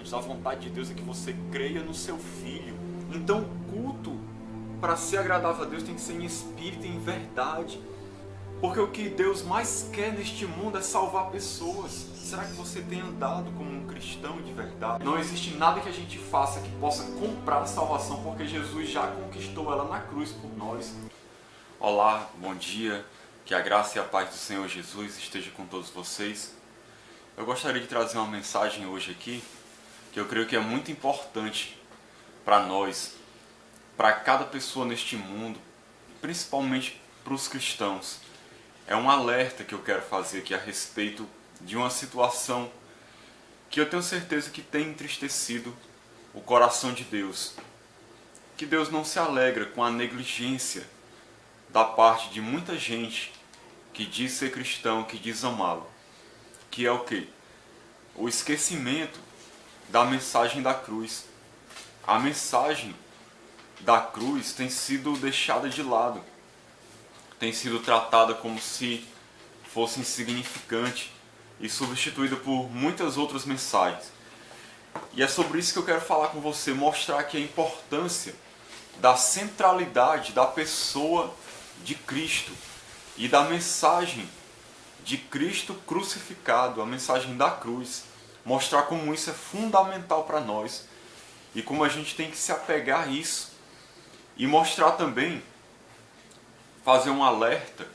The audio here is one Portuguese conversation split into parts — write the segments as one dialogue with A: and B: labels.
A: Deus. A vontade de Deus é que você creia no seu Filho. Então o culto, para ser agradável a Deus, tem que ser em espírito e em verdade. Porque o que Deus mais quer neste mundo é salvar pessoas. Será que você tem andado como um cristão de verdade? Não existe nada que a gente faça que possa comprar a salvação, porque Jesus já conquistou ela na cruz por nós. Olá, bom dia. Que a graça e a paz do Senhor Jesus esteja com todos vocês. Eu gostaria de trazer uma mensagem hoje aqui, que eu creio que é muito importante para nós, para cada pessoa neste mundo, principalmente para os cristãos. É um alerta que eu quero fazer aqui a respeito de uma situação que eu tenho certeza que tem entristecido o coração de Deus. Que Deus não se alegra com a negligência da parte de muita gente que diz ser cristão, que diz amá-lo. Que é o quê? O esquecimento da mensagem da cruz. A mensagem da cruz tem sido deixada de lado. Tem sido tratada como se fosse insignificante e substituída por muitas outras mensagens. E é sobre isso que eu quero falar com você, mostrar aqui a importância da centralidade da pessoa de Cristo e da mensagem de Cristo crucificado, a mensagem da cruz. Mostrar como isso é fundamental para nós e como a gente tem que se apegar a isso. E mostrar também, fazer um alerta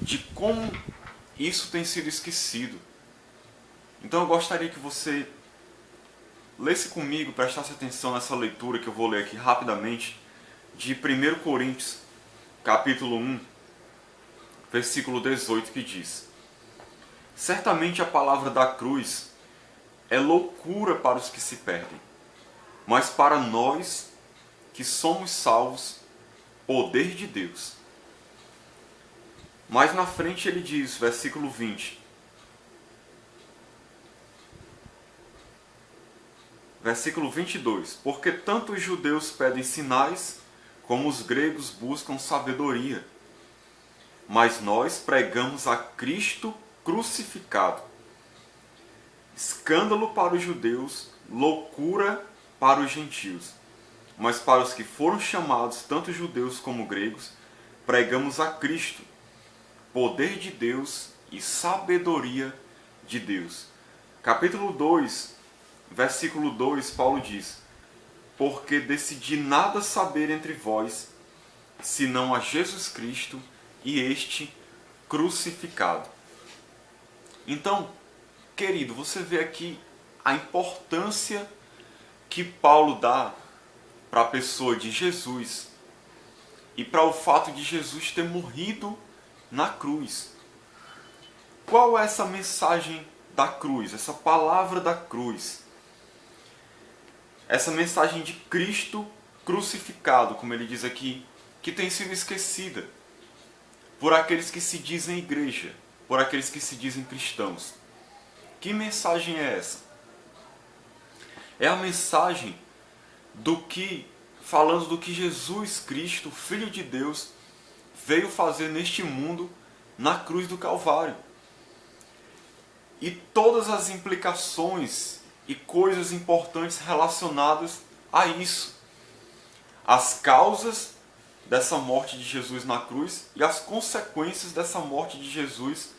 A: de como isso tem sido esquecido. Então eu gostaria que você lesse comigo, prestasse atenção nessa leitura que eu vou ler aqui rapidamente, de 1 Coríntios, capítulo 1, versículo 18, que diz: Certamente a palavra da cruz é loucura para os que se perdem, mas para nós que somos salvos, poder de Deus. Mais na frente ele diz, versículo 20. Versículo 22. Porque tanto os judeus pedem sinais, como os gregos buscam sabedoria. Mas nós pregamos a Cristo crucificado. Escândalo para os judeus, loucura para os gentios. Mas para os que foram chamados, tanto judeus como gregos, pregamos a Cristo, poder de Deus e sabedoria de Deus. Capítulo 2, versículo 2, Paulo diz: Porque decidi nada saber entre vós, senão a Jesus Cristo e este crucificado. Então, querido, você vê aqui a importância que Paulo dá para a pessoa de Jesus e para o fato de Jesus ter morrido na cruz. Qual é essa mensagem da cruz, essa palavra da cruz? Essa mensagem de Cristo crucificado, como ele diz aqui, que tem sido esquecida por aqueles que se dizem igreja, por aqueles que se dizem cristãos. Que mensagem é essa? É a mensagem falando do que Jesus Cristo, Filho de Deus, veio fazer neste mundo na cruz do Calvário. E todas as implicações e coisas importantes relacionadas a isso. As causas dessa morte de Jesus na cruz e as consequências dessa morte de Jesus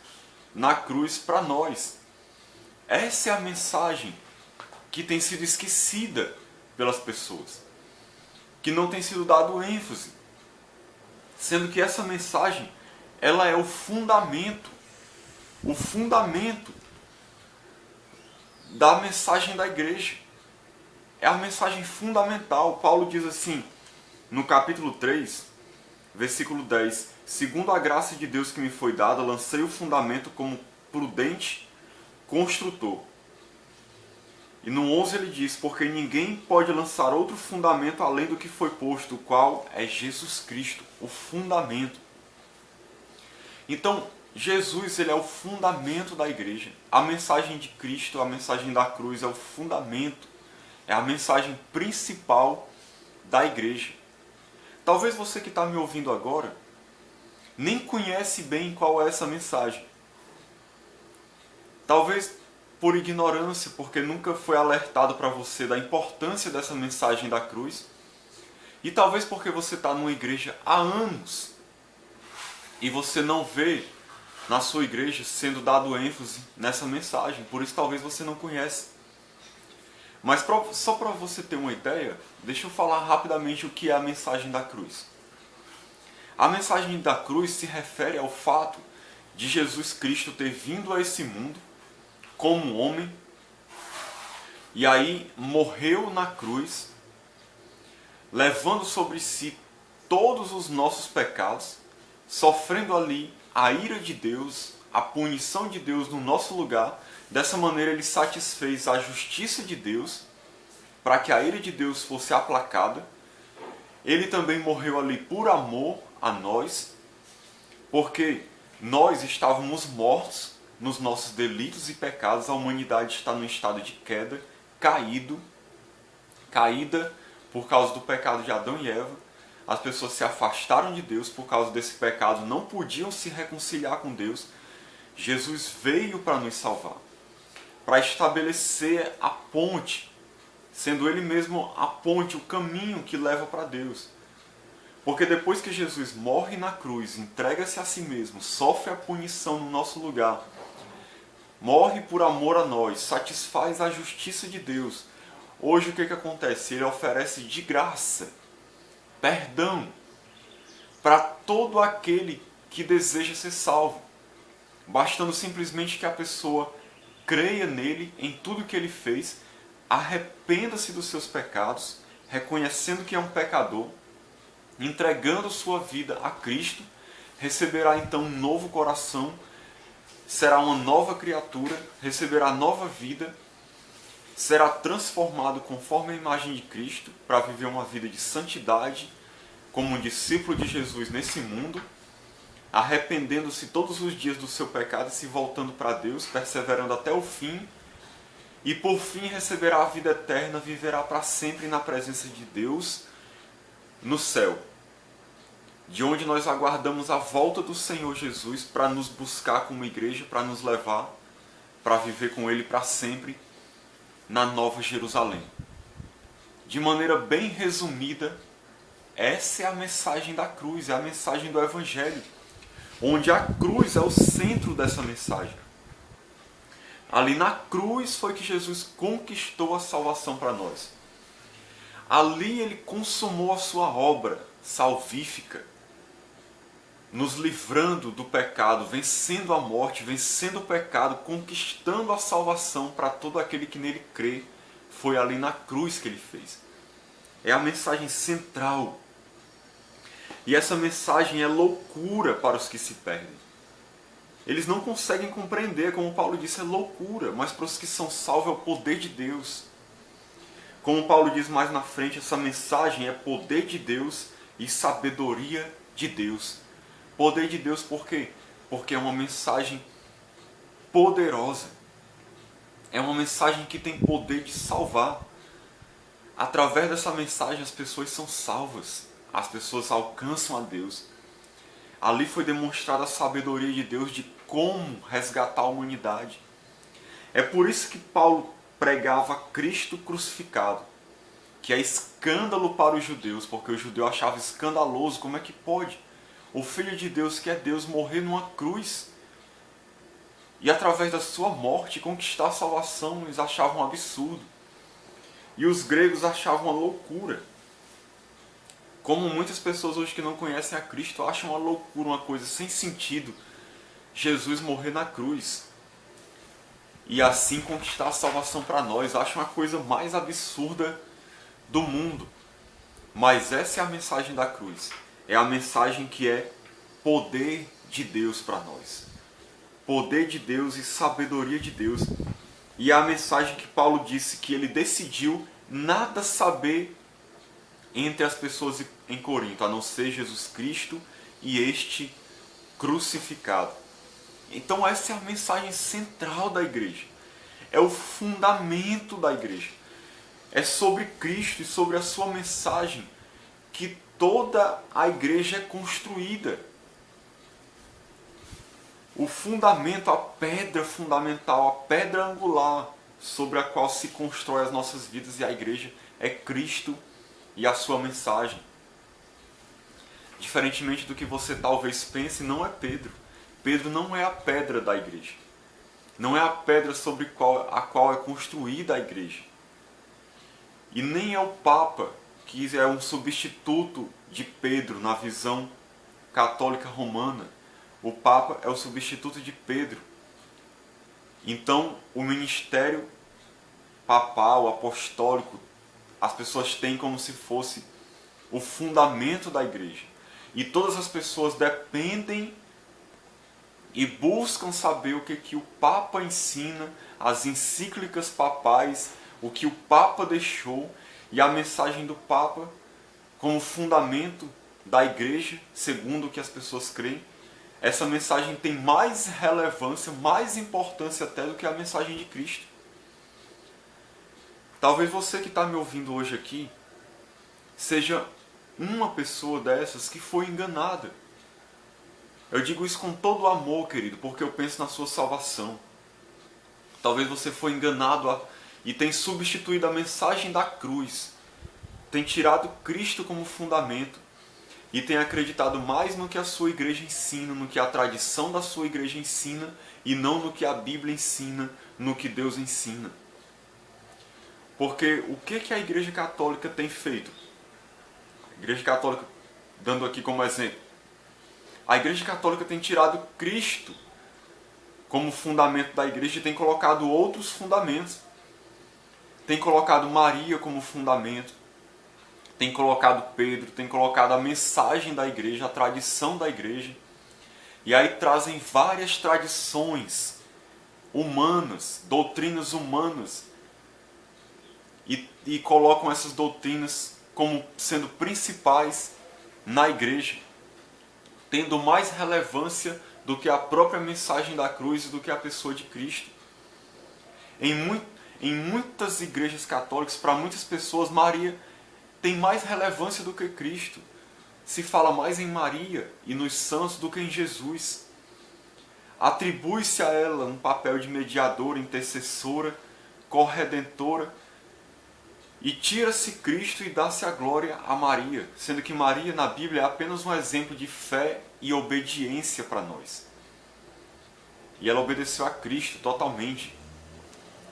A: na cruz para nós. Essa é a mensagem que tem sido esquecida pelas pessoas, que não tem sido dado ênfase. Sendo que essa mensagem, ela é o fundamento da mensagem da igreja. É a mensagem fundamental. Paulo diz assim, no capítulo 3, versículo 10, segundo a graça de Deus que me foi dada, lancei o fundamento como prudente construtor. E no 11 ele diz, porque ninguém pode lançar outro fundamento além do que foi posto, o qual é Jesus Cristo, o fundamento. Então, Jesus, ele é o fundamento da igreja. A mensagem de Cristo, a mensagem da cruz é o fundamento, é a mensagem principal da igreja. Talvez você que está me ouvindo agora nem conhece bem qual é essa mensagem. Talvez por ignorância, porque nunca foi alertado para você da importância dessa mensagem da cruz. E talvez porque você está numa igreja há anos e você não vê na sua igreja sendo dado ênfase nessa mensagem. Por isso talvez você não conhece. Mas só para você ter uma ideia, deixa eu falar rapidamente o que é a mensagem da cruz. A mensagem da cruz se refere ao fato de Jesus Cristo ter vindo a esse mundo como homem e aí morreu na cruz, levando sobre si todos os nossos pecados, sofrendo ali a ira de Deus, a punição de Deus no nosso lugar. Dessa maneira ele satisfez a justiça de Deus, para que a ira de Deus fosse aplacada. Ele também morreu ali por amor a nós, porque nós estávamos mortos nos nossos delitos e pecados. A humanidade está num estado de queda, caída por causa do pecado de Adão e Eva. As pessoas se afastaram de Deus por causa desse pecado, não podiam se reconciliar com Deus. Jesus veio para nos salvar, para estabelecer a ponte, sendo Ele mesmo a ponte, o caminho que leva para Deus. Porque depois que Jesus morre na cruz, entrega-se a si mesmo, sofre a punição no nosso lugar, morre por amor a nós, satisfaz a justiça de Deus. Hoje o que acontece? Ele oferece de graça perdão para todo aquele que deseja ser salvo, bastando simplesmente que a pessoa creia nele, em tudo que ele fez, arrependa-se dos seus pecados, reconhecendo que é um pecador, entregando sua vida a Cristo, receberá então um novo coração, será uma nova criatura, receberá nova vida, será transformado conforme a imagem de Cristo para viver uma vida de santidade como um discípulo de Jesus nesse mundo, arrependendo-se todos os dias do seu pecado e se voltando para Deus, perseverando até o fim, e por fim receberá a vida eterna, viverá para sempre na presença de Deus no céu, de onde nós aguardamos a volta do Senhor Jesus para nos buscar como igreja, para nos levar, para viver com Ele para sempre na Nova Jerusalém. De maneira bem resumida, essa é a mensagem da cruz, é a mensagem do Evangelho, onde a cruz é o centro dessa mensagem. Ali na cruz foi que Jesus conquistou a salvação para nós. Ali Ele consumou a sua obra salvífica, nos livrando do pecado, vencendo a morte, vencendo o pecado, conquistando a salvação para todo aquele que nele crê. Foi ali na cruz que Ele fez. É a mensagem central. E essa mensagem é loucura para os que se perdem. Eles não conseguem compreender, como Paulo disse, é loucura, mas para os que são salvos é o poder de Deus. Como Paulo diz mais na frente, essa mensagem é poder de Deus e sabedoria de Deus. Poder de Deus por quê? Porque é uma mensagem poderosa. É uma mensagem que tem poder de salvar. Através dessa mensagem as pessoas são salvas. As pessoas alcançam a Deus. Ali foi demonstrada a sabedoria de Deus de como resgatar a humanidade. É por isso que Paulo pregava Cristo crucificado, que é escândalo para os judeus, porque o judeu achava escandaloso, como é que pode o Filho de Deus, que é Deus, morrer numa cruz e através da sua morte conquistar a salvação. Eles achavam um absurdo. E os gregos achavam uma loucura. Como muitas pessoas hoje que não conhecem a Cristo acham uma loucura, uma coisa sem sentido, Jesus morrer na cruz e assim conquistar a salvação para nós. Acham a coisa mais absurda do mundo. Mas essa é a mensagem da cruz. É a mensagem que é poder de Deus para nós. Poder de Deus e sabedoria de Deus. E é a mensagem que Paulo disse que ele decidiu nada saber entre as pessoas em Corinto, a não ser Jesus Cristo e este crucificado. Então essa é a mensagem central da igreja. É o fundamento da igreja. É sobre Cristo e sobre a sua mensagem que toda a igreja é construída. O fundamento, a pedra fundamental, a pedra angular sobre a qual se constrói as nossas vidas e a igreja é Cristo e a sua mensagem. Diferentemente do que você talvez pense, não é Pedro. Pedro não é a pedra da igreja. Não é a pedra sobre a qual é construída a igreja. E nem é o Papa, que é um substituto de Pedro na visão católica romana. O Papa é o substituto de Pedro. Então, o ministério papal, apostólico, as pessoas têm como se fosse o fundamento da igreja. E todas as pessoas dependem e buscam saber o que o Papa ensina, as encíclicas papais, o que o Papa deixou e a mensagem do Papa como fundamento da igreja, segundo o que as pessoas creem. Essa mensagem tem mais relevância, mais importância até do que a mensagem de Cristo. Talvez você que está me ouvindo hoje aqui seja uma pessoa dessas que foi enganada. Eu digo isso com todo amor, querido, porque eu penso na sua salvação. Talvez você foi enganado e tem substituído a mensagem da cruz, tem tirado Cristo como fundamento e tem acreditado mais no que a sua igreja ensina, no que a tradição da sua igreja ensina e não no que a Bíblia ensina, no que Deus ensina. Porque o que a Igreja Católica tem feito? A Igreja Católica, dando aqui como exemplo, a Igreja Católica tem tirado Cristo como fundamento da igreja e tem colocado outros fundamentos. Tem colocado Maria como fundamento, tem colocado Pedro, tem colocado a mensagem da igreja, a tradição da igreja. E aí trazem várias tradições humanas, doutrinas humanas, e colocam essas doutrinas como sendo principais na igreja, tendo mais relevância do que a própria mensagem da cruz e do que a pessoa de Cristo. Em muitas igrejas católicas, para muitas pessoas, Maria tem mais relevância do que Cristo. Se fala mais em Maria e nos santos do que em Jesus. Atribui-se a ela um papel de mediadora, intercessora, corredentora, e tira-se Cristo e dá-se a glória a Maria, sendo que Maria na Bíblia é apenas um exemplo de fé e obediência para nós. E ela obedeceu a Cristo totalmente.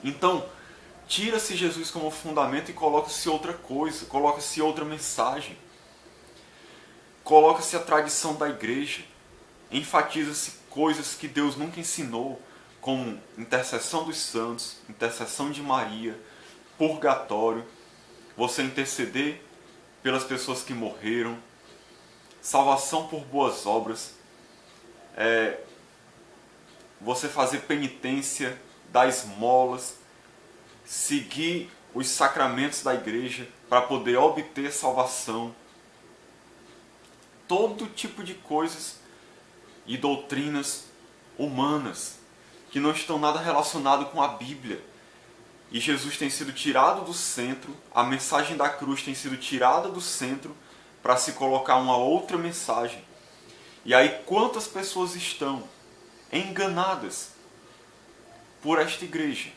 A: Então, tira-se Jesus como fundamento e coloca-se outra coisa, coloca-se outra mensagem. Coloca-se a tradição da igreja, enfatiza-se coisas que Deus nunca ensinou, como intercessão dos santos, intercessão de Maria, purgatório, você interceder pelas pessoas que morreram, salvação por boas obras, você fazer penitência, dar esmolas, seguir os sacramentos da igreja para poder obter salvação. Todo tipo de coisas e doutrinas humanas que não estão nada relacionadas com a Bíblia. E Jesus tem sido tirado do centro, a mensagem da cruz tem sido tirada do centro para se colocar uma outra mensagem. E aí quantas pessoas estão enganadas por esta igreja,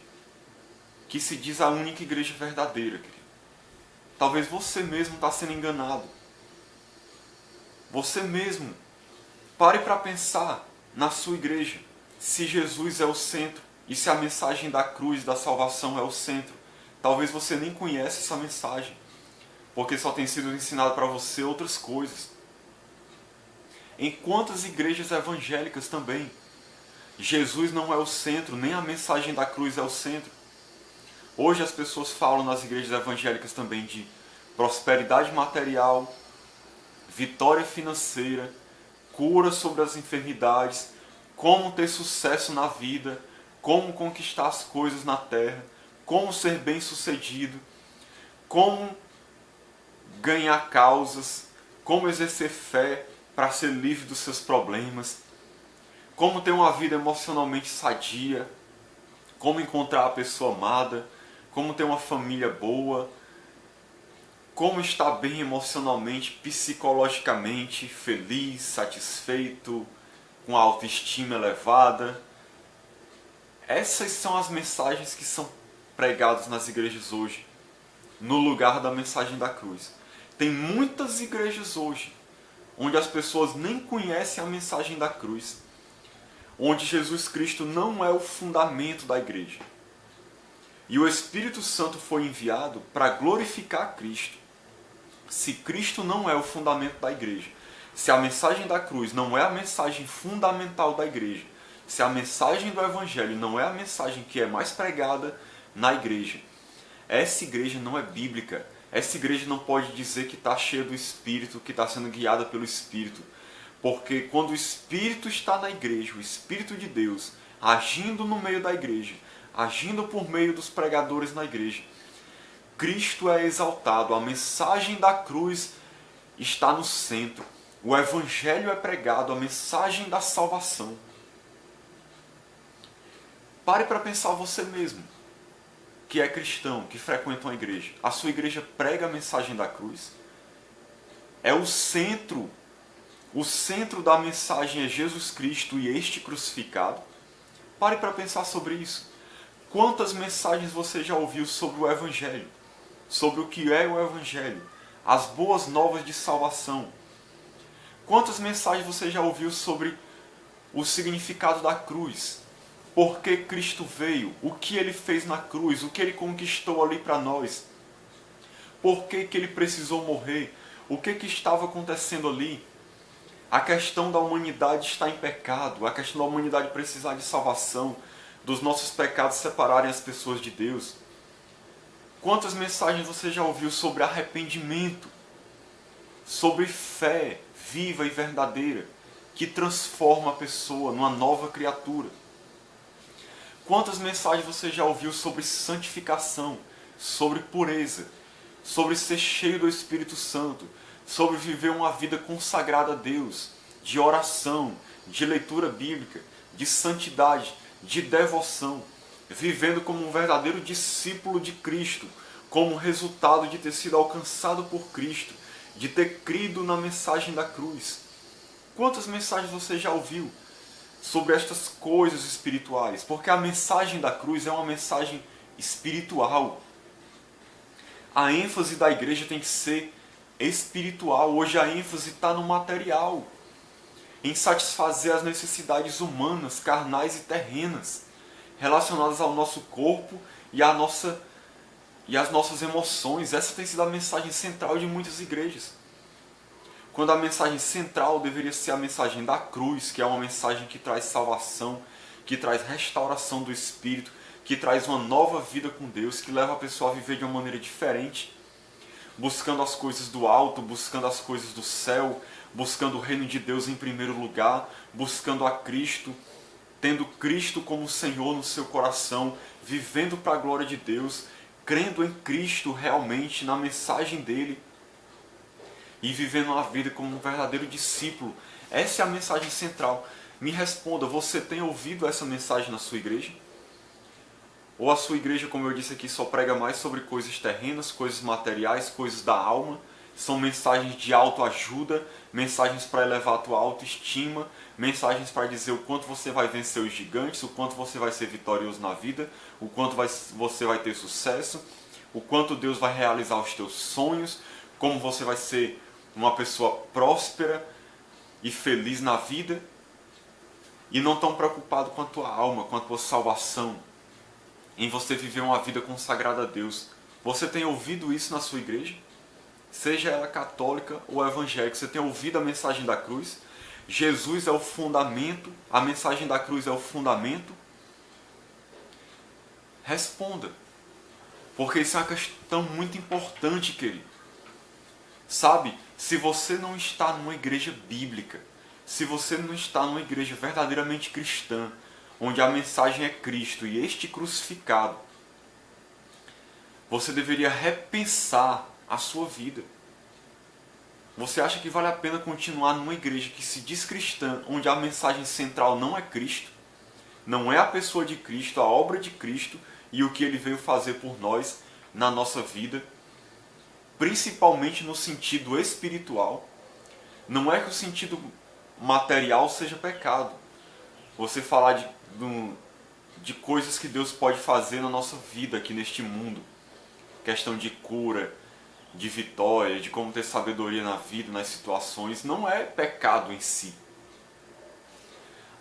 A: que se diz a única igreja verdadeira, querido? Talvez você mesmo está sendo enganado. Você mesmo. Pare para pensar na sua igreja, se Jesus é o centro e se a mensagem da cruz, da salvação é o centro. Talvez você nem conheça essa mensagem, porque só tem sido ensinado para você outras coisas. Em quantas igrejas evangélicas também, Jesus não é o centro, nem a mensagem da cruz é o centro. Hoje as pessoas falam nas igrejas evangélicas também de prosperidade material, vitória financeira, cura sobre as enfermidades, como ter sucesso na vida, como conquistar as coisas na terra, como ser bem-sucedido, como ganhar causas, como exercer fé para ser livre dos seus problemas, como ter uma vida emocionalmente sadia, como encontrar a pessoa amada, como ter uma família boa, como estar bem emocionalmente, psicologicamente, feliz, satisfeito, com a autoestima elevada. Essas são as mensagens que são pregadas nas igrejas hoje, no lugar da mensagem da cruz. Tem muitas igrejas hoje onde as pessoas nem conhecem a mensagem da cruz, onde Jesus Cristo não é o fundamento da igreja. E o Espírito Santo foi enviado para glorificar Cristo. Se Cristo não é o fundamento da igreja, se a mensagem da cruz não é a mensagem fundamental da igreja, se a mensagem do Evangelho não é a mensagem que é mais pregada na igreja, essa igreja não é bíblica. Essa igreja não pode dizer que está cheia do Espírito, que está sendo guiada pelo Espírito. Porque quando o Espírito está na igreja, o Espírito de Deus, agindo no meio da igreja, agindo por meio dos pregadores na igreja, Cristo é exaltado, a mensagem da cruz está no centro, o Evangelho é pregado, a mensagem da salvação. Pare para pensar você mesmo, que é cristão, que frequenta uma igreja. A sua igreja prega a mensagem da cruz? É o centro da mensagem é Jesus Cristo e este crucificado? Pare para pensar sobre isso. Quantas mensagens você já ouviu sobre o Evangelho? Sobre o que é o Evangelho? As boas novas de salvação. Quantas mensagens você já ouviu sobre o significado da cruz? Por que Cristo veio? O que Ele fez na cruz? O que Ele conquistou ali para nós? Por que Ele precisou morrer? O que estava acontecendo ali? A questão da humanidade está em pecado. A questão da humanidade precisar de salvação. Dos nossos pecados separarem as pessoas de Deus. Quantas mensagens você já ouviu sobre arrependimento? Sobre fé viva e verdadeira, que transforma a pessoa numa nova criatura? Quantas mensagens você já ouviu sobre santificação, sobre pureza, sobre ser cheio do Espírito Santo, sobre viver uma vida consagrada a Deus, de oração, de leitura bíblica, de santidade, de devoção, vivendo como um verdadeiro discípulo de Cristo, como resultado de ter sido alcançado por Cristo, de ter crido na mensagem da cruz? Quantas mensagens você já ouviu sobre estas coisas espirituais? Porque a mensagem da cruz é uma mensagem espiritual. A ênfase da igreja tem que ser espiritual. Hoje a ênfase está no material, em satisfazer as necessidades humanas, carnais e terrenas, relacionadas ao nosso corpo e às nossas emoções. Essa tem sido a mensagem central de muitas igrejas. Quando a mensagem central deveria ser a mensagem da cruz, que é uma mensagem que traz salvação, que traz restauração do espírito, que traz uma nova vida com Deus, que leva a pessoa a viver de uma maneira diferente, buscando as coisas do alto, buscando as coisas do céu, buscando o reino de Deus em primeiro lugar, buscando a Cristo, tendo Cristo como Senhor no seu coração, vivendo para a glória de Deus, crendo em Cristo realmente, na mensagem dele, e vivendo uma vida como um verdadeiro discípulo. Essa é a mensagem central. Me responda, você tem ouvido essa mensagem na sua igreja? Ou a sua igreja, como eu disse aqui, só prega mais sobre coisas terrenas, coisas materiais, coisas da alma? São mensagens de autoajuda, mensagens para elevar a tua autoestima, mensagens para dizer o quanto você vai vencer os gigantes, o quanto você vai ser vitorioso na vida, o quanto você vai ter sucesso, o quanto Deus vai realizar os teus sonhos, como você vai ser uma pessoa próspera e feliz na vida, e não tão preocupado com a tua alma, com a tua salvação, em você viver uma vida consagrada a Deus. Você tem ouvido isso na sua igreja? Seja ela católica ou evangélica, você tem ouvido a mensagem da cruz? Jesus é o fundamento, a mensagem da cruz é o fundamento? Responda, porque isso é uma questão muito importante, querido. Sabe, se você não está numa igreja bíblica, se você não está numa igreja verdadeiramente cristã, onde a mensagem é Cristo e este crucificado, você deveria repensar a sua vida. Você acha que vale a pena continuar numa igreja que se diz cristã, onde a mensagem central não é Cristo, não é a pessoa de Cristo, a obra de Cristo e o que Ele veio fazer por nós na nossa vida, principalmente no sentido espiritual? Não é que o sentido material seja pecado, Você falar de coisas que Deus pode fazer na nossa vida aqui neste mundo. Questão de cura, de vitória, de como ter sabedoria na vida, nas situações, não é pecado em si.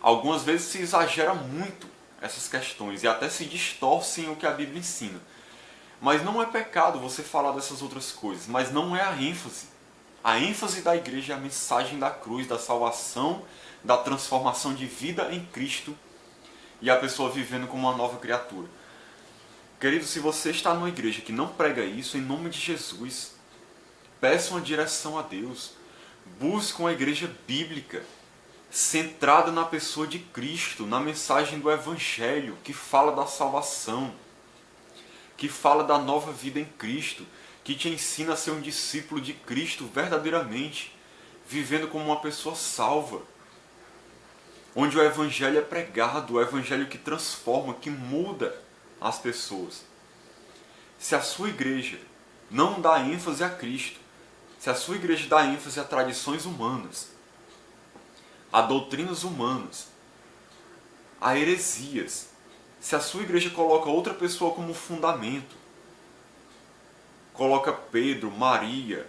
A: Algumas vezes se exagera muito essas questões e até se distorcem o que a Bíblia ensina. Mas não é pecado você falar dessas outras coisas, mas não é a ênfase. A ênfase da igreja é a mensagem da cruz, da salvação, da transformação de vida em Cristo e a pessoa vivendo como uma nova criatura. Querido, se você está numa igreja que não prega isso, em nome de Jesus, peça uma direção a Deus. Busque uma igreja bíblica, centrada na pessoa de Cristo, na mensagem do Evangelho, que fala da salvação, que fala da nova vida em Cristo, que te ensina a ser um discípulo de Cristo verdadeiramente, vivendo como uma pessoa salva, onde o Evangelho é pregado, o Evangelho que transforma, que muda as pessoas. Se a sua igreja não dá ênfase a Cristo, se a sua igreja dá ênfase a tradições humanas, a doutrinas humanas, a heresias, se a sua igreja coloca outra pessoa como fundamento, coloca Pedro, Maria,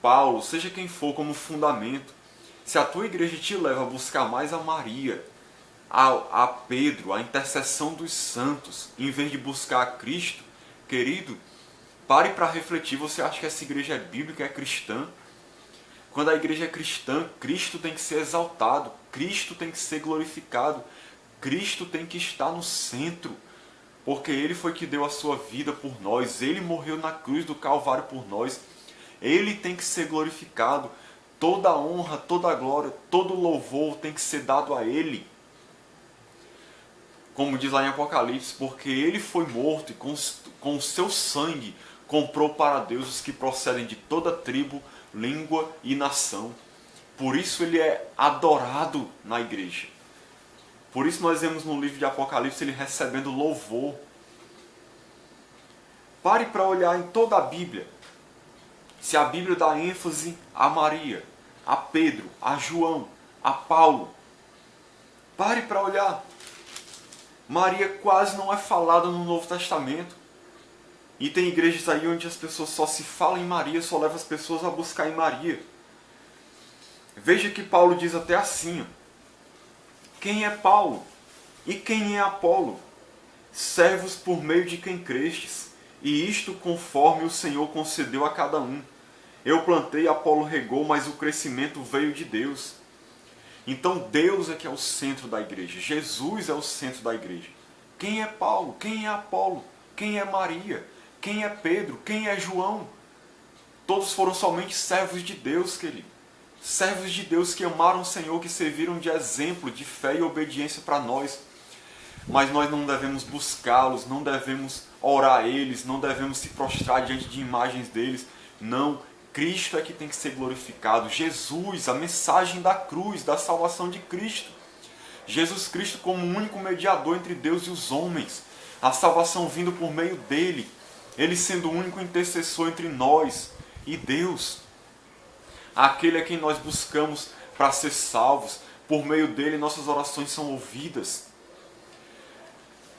A: Paulo, seja quem for como fundamento, se a tua igreja te leva a buscar mais a Maria, a Pedro, a intercessão dos santos, em vez de buscar a Cristo, querido, pare para refletir. Você acha que essa igreja é bíblica, é cristã? Quando a igreja é cristã, Cristo tem que ser exaltado, Cristo tem que ser glorificado, Cristo tem que estar no centro, porque Ele foi que deu a sua vida por nós, Ele morreu na cruz do Calvário por nós, Ele tem que ser glorificado, toda a honra, toda a glória, todo o louvor tem que ser dado a Ele. Como diz lá em Apocalipse, porque Ele foi morto e com o seu sangue comprou para Deus os que procedem de toda tribo, língua e nação. Por isso Ele é adorado na igreja. Por isso nós vemos no livro de Apocalipse Ele recebendo louvor. Pare para olhar em toda a Bíblia. Se a Bíblia dá ênfase a Maria, a Pedro, a João, a Paulo, pare para olhar. Maria quase não é falada no Novo Testamento. E tem igrejas aí onde as pessoas só se falam em Maria, só levam as pessoas a buscar em Maria. Veja que Paulo diz até assim: quem é Paulo? E quem é Apolo? Servos por meio de quem crestes, e isto conforme o Senhor concedeu a cada um. Eu plantei, Apolo regou, mas o crescimento veio de Deus. Então Deus é que é o centro da igreja, Jesus é o centro da igreja. Quem é Paulo? Quem é Apolo? Quem é Maria? Quem é Pedro? Quem é João? Todos foram somente servos de Deus, querido. Servos de Deus que amaram o Senhor, que serviram de exemplo, de fé e obediência para nós. Mas nós não devemos buscá-los, não devemos orar a eles, não devemos se prostrar diante de imagens deles. Não, Cristo é que tem que ser glorificado. Jesus, a mensagem da cruz, da salvação de Cristo. Jesus Cristo como o único mediador entre Deus e os homens. A salvação vindo por meio dele. Ele sendo o único intercessor entre nós e Deus. Aquele a quem nós buscamos para ser salvos. Por meio dele nossas orações são ouvidas.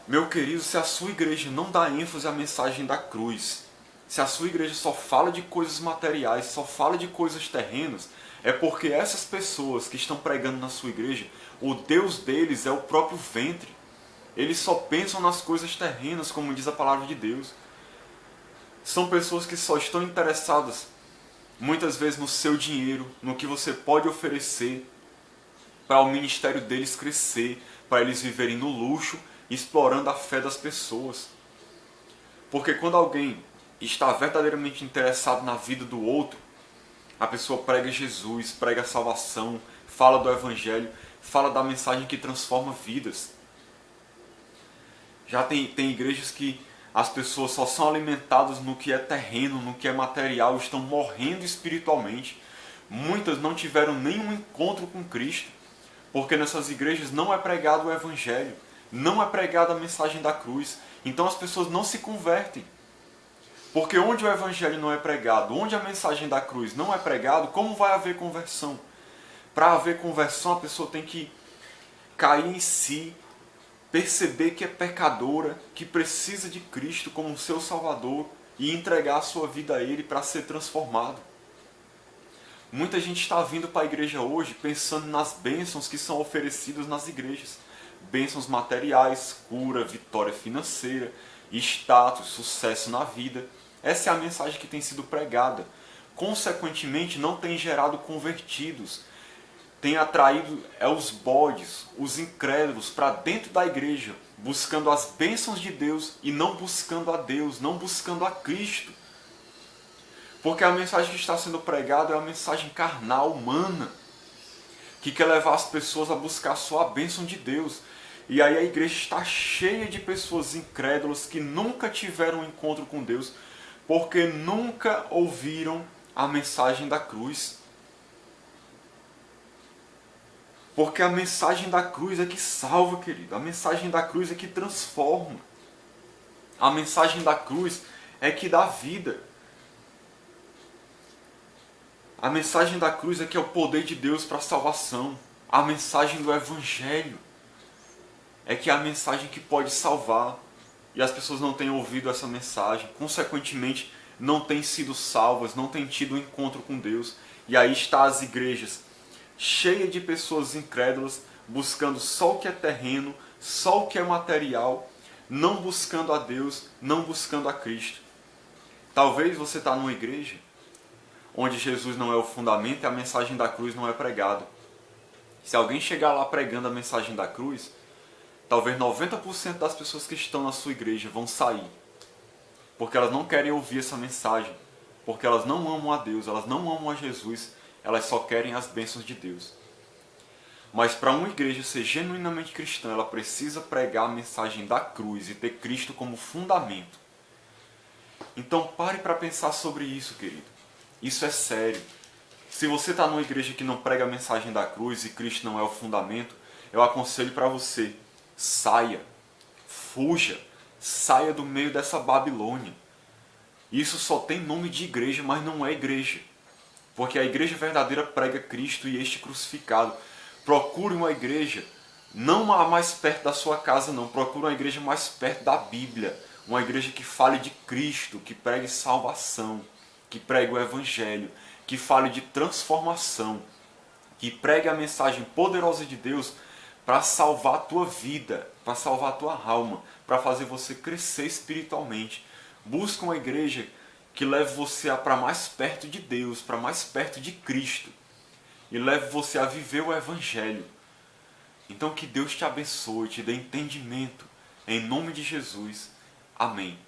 A: Meu querido, se a sua igreja não dá ênfase à mensagem da cruz, se a sua igreja só fala de coisas materiais, só fala de coisas terrenas, é porque essas pessoas que estão pregando na sua igreja, o Deus deles é o próprio ventre. Eles só pensam nas coisas terrenas, como diz a palavra de Deus. São pessoas que só estão interessadas, muitas vezes, no seu dinheiro, no que você pode oferecer para o ministério deles crescer, para eles viverem no luxo, explorando a fé das pessoas. Porque quando alguém está verdadeiramente interessado na vida do outro, a pessoa prega Jesus, prega a salvação, fala do Evangelho, fala da mensagem que transforma vidas. Já tem igrejas que as pessoas só são alimentadas no que é terreno, no que é material, estão morrendo espiritualmente. Muitas não tiveram nenhum encontro com Cristo, porque nessas igrejas não é pregado o Evangelho, não é pregada a mensagem da cruz. Então as pessoas não se convertem. Porque onde o Evangelho não é pregado, onde a mensagem da cruz não é pregado, como vai haver conversão? Para haver conversão, a pessoa tem que cair em si, perceber que é pecadora, que precisa de Cristo como seu Salvador e entregar a sua vida a Ele para ser transformado. Muita gente está vindo para a igreja hoje pensando nas bênçãos que são oferecidas nas igrejas. Bênçãos materiais, cura, vitória financeira, status, sucesso na vida. Essa é a mensagem que tem sido pregada. Consequentemente, não tem gerado convertidos. Tem atraído os bodes, os incrédulos para dentro da igreja, buscando as bênçãos de Deus e não buscando a Deus, não buscando a Cristo. Porque a mensagem que está sendo pregada é uma mensagem carnal, humana, que quer levar as pessoas a buscar só a bênção de Deus. E aí a igreja está cheia de pessoas incrédulas que nunca tiveram um encontro com Deus, porque nunca ouviram a mensagem da cruz. Porque a mensagem da cruz é que salva, querido. A mensagem da cruz é que transforma. A mensagem da cruz é que dá vida. A mensagem da cruz é que é o poder de Deus para a salvação. A mensagem do Evangelho é que é a mensagem que pode salvar. E as pessoas não têm ouvido essa mensagem. Consequentemente, não têm sido salvas, não têm tido um encontro com Deus. E aí está as igrejas cheias de pessoas incrédulas, buscando só o que é terreno, só o que é material, não buscando a Deus, não buscando a Cristo. Talvez você está numa igreja onde Jesus não é o fundamento e a mensagem da cruz não é pregada. Se alguém chegar lá pregando a mensagem da cruz, talvez 90% das pessoas que estão na sua igreja vão sair. Porque elas não querem ouvir essa mensagem. Porque elas não amam a Deus, elas não amam a Jesus, elas só querem as bênçãos de Deus. Mas para uma igreja ser genuinamente cristã, ela precisa pregar a mensagem da cruz e ter Cristo como fundamento. Então pare para pensar sobre isso, querido. Isso é sério. Se você está numa igreja que não prega a mensagem da cruz e Cristo não é o fundamento, eu aconselho para você, saia, fuja, saia do meio dessa Babilônia. Isso só tem nome de igreja, mas não é igreja. Porque a igreja verdadeira prega Cristo e este crucificado. Procure uma igreja, não a mais perto da sua casa não, procure uma igreja mais perto da Bíblia. Uma igreja que fale de Cristo, que pregue salvação, que pregue o Evangelho, que fale de transformação, que pregue a mensagem poderosa de Deus para salvar a tua vida, para salvar a tua alma, para fazer você crescer espiritualmente. Busca uma igreja que leve você para mais perto de Deus, para mais perto de Cristo, e leve você a viver o Evangelho. Então que Deus te abençoe, te dê entendimento, em nome de Jesus. Amém.